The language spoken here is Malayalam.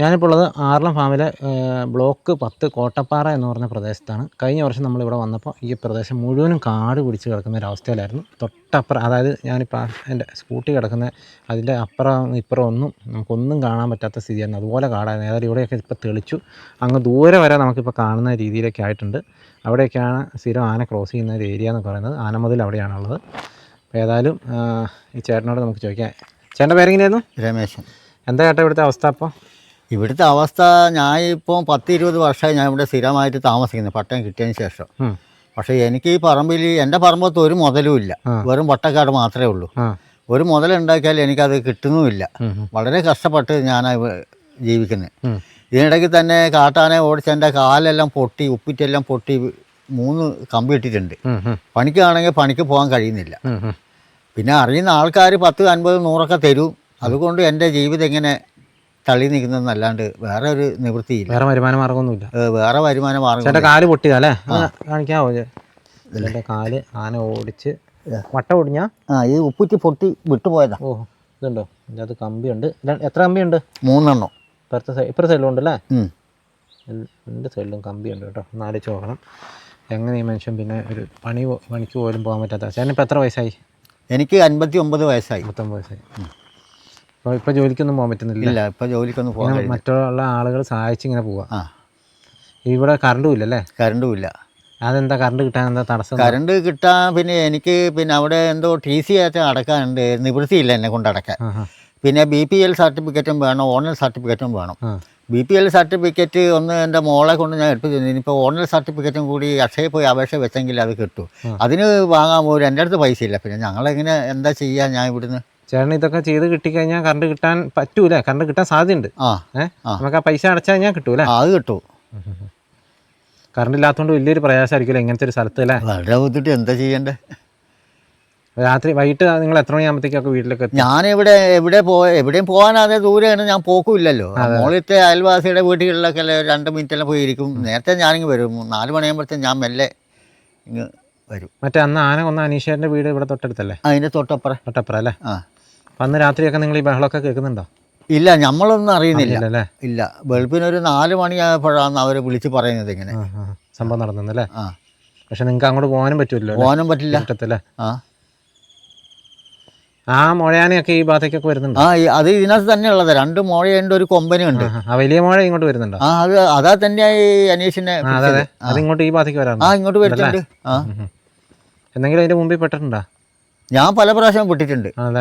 ഞാനിപ്പോൾ ഉള്ളത് ആറളം ഫാമിലെ ബ്ലോക്ക് 10 കോട്ടപ്പാറ എന്ന് പറഞ്ഞ പ്രദേശത്താണ്. കഴിഞ്ഞ വർഷം നമ്മളിവിടെ വന്നപ്പോൾ ഈ പ്രദേശം മുഴുവനും കാട് പിടിച്ച് കിടക്കുന്ന ഒരവസ്ഥയിലായിരുന്നു. തൊട്ടപ്പുറം, അതായത് ഞാനിപ്പോൾ എൻ്റെ സ്കൂട്ടി കിടക്കുന്ന അതിൻ്റെ അപ്പുറം ഇപ്പുറം ഒന്നും നമുക്കൊന്നും കാണാൻ പറ്റാത്ത സ്ഥിതിയായിരുന്നു. അതുപോലെ കാടായിരുന്നു. ഏതായാലും ഇവിടെയൊക്കെ ഇപ്പോൾ തെളിച്ചു. അങ്ങ് ദൂരെ വരെ നമുക്കിപ്പോൾ കാണുന്ന രീതിയിലൊക്കെ ആയിട്ടുണ്ട്. അവിടെയൊക്കെയാണ് സ്ഥിരം ആന ക്രോസ് ചെയ്യുന്ന ഒരു ഏരിയ എന്ന് പറയുന്നത്. ആനമതിൽ അവിടെയാണുള്ളത്. അപ്പോൾ ഏതായാലും ഈ ചേട്ടനോട് നമുക്ക് ചോദിക്കാം. ചേട്ടൻ്റെ പേരെങ്ങനെയായിരുന്നു? രമേശൻ. എന്താ ചേട്ടാ ഇവിടുത്തെ അവസ്ഥ? അപ്പോൾ ഇവിടുത്തെ അവസ്ഥ, ഞാനിപ്പോൾ 10-20 വർഷമായി ഞാൻ ഇവിടെ സ്ഥിരമായിട്ട് താമസിക്കുന്നത് പട്ടയം കിട്ടിയതിന് ശേഷം. പക്ഷേ എനിക്ക് ഈ പറമ്പിൽ, എൻ്റെ പറമ്പത്ത് ഒരു മുതലും ഇല്ല, വെറും വട്ടക്കാട് മാത്രമേ ഉള്ളൂ. ഒരു മുതലുണ്ടാക്കിയാൽ എനിക്കത് കിട്ടുന്നുമില്ല. വളരെ കഷ്ടപ്പെട്ട് ഞാൻ ജീവിക്കുന്നത്. ഇതിനിടയ്ക്ക് തന്നെ കാട്ടാനെ ഓടിച്ച് എൻ്റെ കാലെല്ലാം പൊട്ടി, ഉപ്പിറ്റെല്ലാം പൊട്ടി 3 കമ്പി ഇട്ടിട്ടുണ്ട്. പണിക്കാണെങ്കിൽ പണിക്ക് പോകാൻ കഴിയുന്നില്ല. പിന്നെ അറിയുന്ന ആൾക്കാർ 10, 50, 100 തരും. അതുകൊണ്ട് എൻ്റെ ജീവിതം ഇങ്ങനെ തള്ളി നിൽക്കുന്നതെന്നല്ലാണ്ട് വേറെ ഒരു നിവൃത്തിയില്ല. വേറെ വരുമാന മാർഗ്ഗമൊന്നുമില്ല. വേറെ വരുമാന മാർഗ്ഗം. ചേട്ടാ കാല് പൊട്ടിയതല്ലേ? കാണിക്കാവോ? ചേട്ടൻ്റെ കാല് ആന ഓടിച്ച് വട്ടം ഒടിഞ്ഞാ? ഈ ഉപ്പുറ്റി പൊട്ടി വിട്ടുപോയതാ. ഓ, ഇതുണ്ടോ? ഇതിൻ്റെ അത് കമ്പിയുണ്ട്. എത്ര കമ്പിയുണ്ട്? 3 ഇപ്പുറത്തെ സൈഡിലും ഉണ്ടല്ലേ? 2 സൈഡിലും കമ്പിയുണ്ട് കേട്ടോ. 4 ചോക്കണം. എങ്ങനെ ഈ മനുഷ്യൻ പിന്നെ ഒരു പണിക്ക് പോലും പോകാൻ പറ്റാത്ത? ചേട്ടനിപ്പോൾ എത്ര വയസ്സായി? എനിക്ക് 59 വയസ്സായി. 59 വയസ്സായി. അപ്പോൾ ഇപ്പോൾ ജോലിക്കൊന്നും പോകാൻ പറ്റുന്നില്ല? ഇല്ല, ഇപ്പോൾ ജോലിക്കൊന്നും പോകാൻ. മറ്റുള്ള ആളുകൾ സഹായിച്ചിങ്ങനെ പോവാം. ഇവിടെ കറണ്ടും ഇല്ലല്ലേ? കറണ്ടും ഇല്ല. അതെന്താ കറണ്ട് കിട്ടാൻ എന്താ തടസ്സം? കറണ്ട് കിട്ടാൻ പിന്നെ എനിക്ക് അവിടെ എന്തോ TC ആയിട്ട് അടക്കാനുണ്ട്. നിവൃത്തിയില്ല എന്നെ കൊണ്ട് അടക്കാൻ. പിന്നെ BPL സർട്ടിഫിക്കറ്റും വേണം, ഓണൽ സർട്ടിഫിക്കറ്റും വേണം. BPL സർട്ടിഫിക്കറ്റ് ഒന്ന് എൻ്റെ മോളെ കൊണ്ട് ഞാൻ എടുത്തു തന്നു. ഇനിയിപ്പോൾ ഓണൽ സർട്ടിഫിക്കറ്റും കൂടി അക്ഷയയിൽ പോയി അപേക്ഷ വെച്ചെങ്കിൽ അത് കിട്ടും. അതിന് വാങ്ങാൻ പോലും എൻ്റെ അടുത്ത് പൈസ ഇല്ല. പിന്നെ ഞങ്ങളെങ്ങനെ എന്താ ചെയ്യുക? ഞാൻ ഇവിടുന്ന് ചേട്ടൻ ഇതൊക്കെ ചെയ്ത് കിട്ടിക്കഴിഞ്ഞാൽ കറണ്ട് കിട്ടാൻ പറ്റൂലേ? കറണ്ട് കിട്ടാൻ സാധ്യതയുണ്ട്. നമുക്ക് ആ പൈസ അടച്ചാൽ കഴിഞ്ഞാൽ കിട്ടൂലേ? അത് കിട്ടും. കറണ്ട് ഇല്ലാത്തതുകൊണ്ട് വലിയൊരു പ്രയാസമായിരിക്കുമല്ലോ ഇങ്ങനത്തെ ഒരു സ്ഥലത്ത് അല്ലേ? വളരെ ബുദ്ധിമുട്ട്. എന്താ ചെയ്യണ്ടേ? വൈകിട്ട് നിങ്ങൾ എത്ര മണിയാകുമ്പോഴത്തേക്കൊക്കെ വീട്ടിലേക്ക് എത്തും? ഞാനിവിടെ എവിടെയും പോകാനാതെ ദൂരെയാണ്. ഞാൻ പോക്കുമില്ലല്ലോ. മോളിത്തെ അയൽവാസിയുടെ വീടുകളിലൊക്കെ 2 മിനിറ്റെല്ലാം പോയിരിക്കും. നേരത്തെ ഞാനിങ്ങ് വരും. 4 മണിയാകുമ്പോഴത്തേക്കും ഞാൻ മെല്ലെ ഇങ്ങ് വരും. മറ്റേ അന്ന് ആന കൊന്ന അനീഷേൻ്റെ വീട് ഇവിടെ തൊട്ടടുത്തല്ലേ? അതിൻ്റെ തൊട്ടപ്പുറം അല്ലേ? അപ്പം അന്ന് രാത്രിയൊക്കെ നിങ്ങൾ ഈ ബഹളമൊക്കെ കേൾക്കുന്നുണ്ടോ? ഇല്ല, നമ്മളൊന്നും അറിയുന്നില്ല. ഇല്ല. വെളുപ്പിനൊരു 4 മണിയായപ്പോഴാണ് അവർ വിളിച്ച് പറയുന്നത് ഇങ്ങനെ സംഭവം നടന്നല്ലേ? പക്ഷെ നിങ്ങൾക്ക് അങ്ങോട്ട് പോകാനും പറ്റുമല്ലോ? പോകാനും പറ്റില്ല. ആ മുഴയാനയൊക്കെ ഈ ഭാഗത്തേക്കൊക്കെ വരുന്നുണ്ട്. അത് ഇതിനകത്ത് തന്നെ ഉള്ളത്. 2 മുഴയുണ്ട്, ഒരു കൊമ്പനുണ്ട്. വലിയ മുഴ ഇങ്ങോട്ട് വരുന്നുണ്ടോ? അതാ തന്നെയായി അനീഷിനെ. അതിങ്ങോട്ട് ഈ ഭാഗത്തേക്ക് വരാം. ഇങ്ങോട്ട് വരുന്നുണ്ട്. എന്തെങ്കിലും അതിന്റെ മുമ്പിൽ പെട്ടിട്ടുണ്ടോ? ഞാൻ പല പ്രാവശ്യം പെട്ടിട്ടുണ്ട്. അതെ.